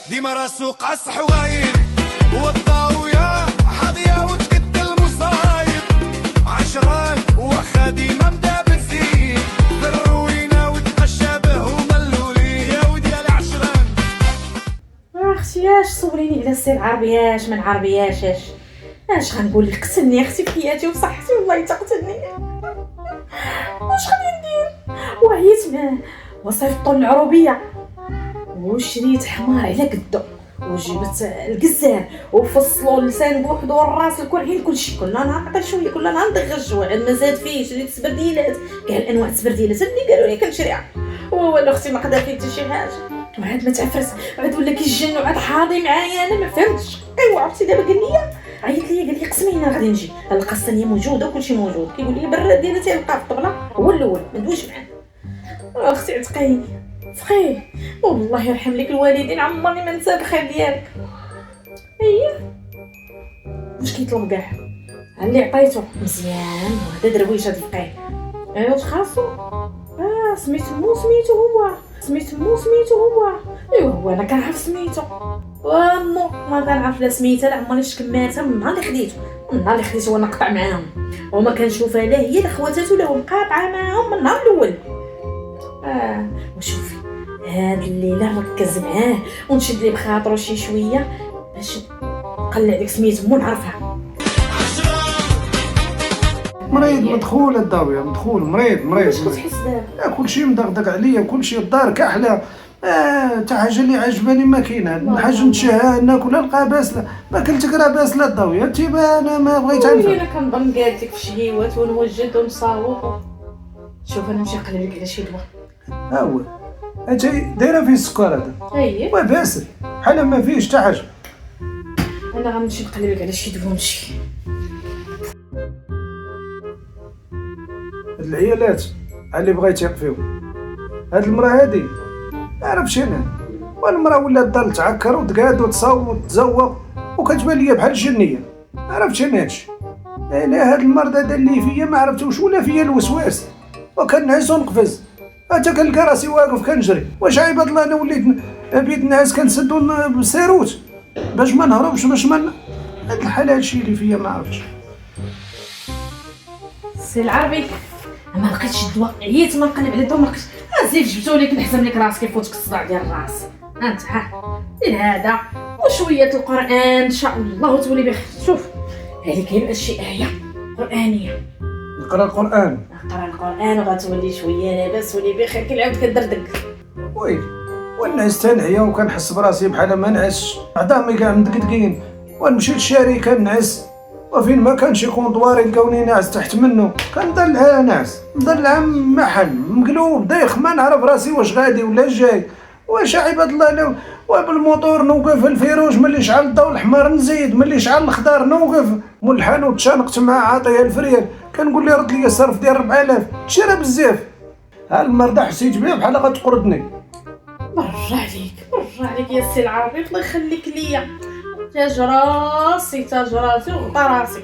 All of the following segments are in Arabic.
ديما راسو قاصح وغايب والضاوية حاضية وتكد المصايب عشران واخا ديما مدا بالزين في الروينة وتقشى به وملولين يا ودي العشران. اختي اش صوريني على السي العربياش من عربياش اش غنقول لك؟ قتلني اختي في حياتي وصحتي والله تقتلني. واش غادي ندير؟ وعيت وصيفطو العروبيه وشريت حمار على قدو وجبت القزار وفصلوا اللسان بوحدو والراس الكل كلشي كلنا نعطي شويه كلنا ندغج وعاد ما زاد فيه. شريت سبرديلات كاع الانواع السبرديلات اللي قالوا لي كنشريها والو اختي ما قدر فيه حتى شي حاجه. وعاد ما تعفرس وعاد ولا كيجن وعاد حاضي معايا انا ما فهمتش. ايوا عرفتي دابا قال لي عيط لي قال لي قسمينا غادي نجي القصه موجوده وكلشي موجود. كيقول لي براد ديالها تيلقى في الطبله هو الاول ما ندويش معاه. اختي عتقيني فخي والله يرحم لك الوالدين عمرني ما نسى الخير ديالك. اييه واش كيطلب كاع اللي عطيته مزيان وهذا درويش هذا الفقيه. ايوا واش خاصو؟ سميتو هو ايوا هو انا كنعرف سميتو وامو ما كنعرف لا سميتها لا عمرني شفت كماتها من نهار اللي خديته وانا نقطع معاهم وما كنشوفها لا هي لا خواتاتو لا مقاطعه معاهم من النهار الاول. وشوفي هاد الليله نركز معاه ونشد ليه بخاطرو شي شويه باش نقلع ديك سميتو مو نعرفها. مريض مدخول الضاويه مدخول مريض واش كتحس دابا؟ كلشي مدغدغ عليا كلشي الدار كحله. تا حاجه اللي عجباني ما كاينه حاجه نتشهى ناكل نلقى باسله ما كلتك راه باسله الضاويه انت انا ما بغيت نفهم. انا كنظن قالت لك في شهيوات ونوجد ونصاوب. شوف انا نمشي نقلب لك على شي دواء. ها هو انت دايره فيه السكر هذا اييه وباسل بحال ما فيهش حتى حاجه. انا غنمشي نقلب لك على شي دواء ونمشي. هاد العيالات اللي بغيت يقفيهم هاد المراه هادي ما عرفتش انا والمراه ولات تضل تعكر وتقاد وتصاوب وتزوق وكتبان ليا بحال الجنيه ما عرفتش انا هادشي. انا هاد المرض هذا اللي فيا ما عرفتوش ولا فيا الوسواس وكنعس ونقفز حتى كنلقى راسي واقف كنجري. واش عيباد الله انا وليت بيد الناس كنسدو بالسيروت باش ما نهربش باش ما هاد الحال هادشي اللي فيا ما عرفتش. سي العربي ما لقيتش الدواء عييت ما نقلب على الدواء ما لقيتش. زيد جبتو لك نحزم لك راسك يفوتك الصداع ديال الراس. انت دير هذا وشويه القران ان شاء الله وتولي بخير. شوف هذه كاين شي ايه قرانيه نقرا القران وغتولي شويه لاباس ولي بخير كنعاود كدردق. وي ونعس تنعيا وكنحس براسي بحال ما نعسش عظامي كاع مدقدقين ونمشي للشاري كنعس وفين ما كان شي كونطوار يلقاوني ناعس تحت منه كنضلع ناعس مضلع محل مقلوب دايخ ما نعرف راسي واش غادي ولا جاي. واش عباد الله وبالموطور نوقف الفيروج ملي شعل الضوء الاحمر نزيد ملي شعل الخضار نوقف مول الحانوت تشانقت معاه عاطيه الفريال كنقول لي رد لي الصرف ديال 4000 تشرى بزاف. ها المرضى حسيت بها بحال غتقردني. برا عليك يا سي العربي الله يخليك ليا تاج راسي وغطى راسي.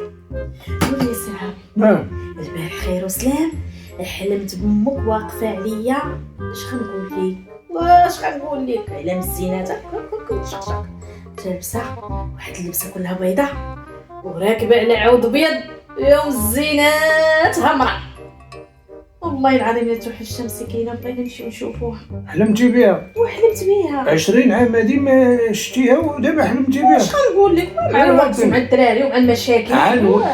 قولي يا سي العربي البارح خير وسلام حلمت بامك واقفه عليا. واش غنقول لك على مزيناتها كنت شقشق لابسه واحد اللبسه كلها بيضاء وراكبه على عود ابيض يوم الزينات همراء. والله العظيم لا توحي الشمس كاينه بغينا نمشيو نشوفوها. حلمتي بها؟ وحلمت بها 20 عام هادي ما شتيها ودابا حلمتي بها. واش غنقول لك مع الوقت مع الدراري ومع المشاكل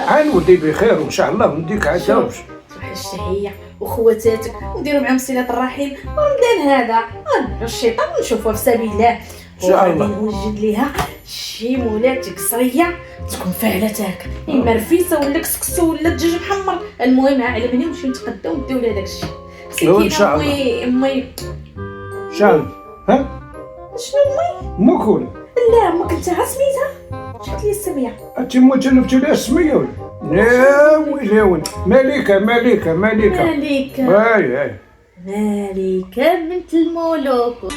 عنودي بخير وان شاء الله نديك عاد توحي الشهيه وخواتاتك ونديروا معهم صله الرحم ونبدا هذا الشيطان ونشوفوها في سبيل الله ان شاء الله. نوجد ليها شي مولات قصريه تكون فاعله تاكل اما رفيسه ولا كسكسو ولا دجاج محمر. المهم علمني ونمشيو نتقداو ونديو لها داكشي. ان شاء الله امي شنو شنو مو كول لا امك انت سميتها شحال لي السميه انت مو تنفتي لها السميه ولا لا ويلي ملكه ملكه اي بنت الملوك.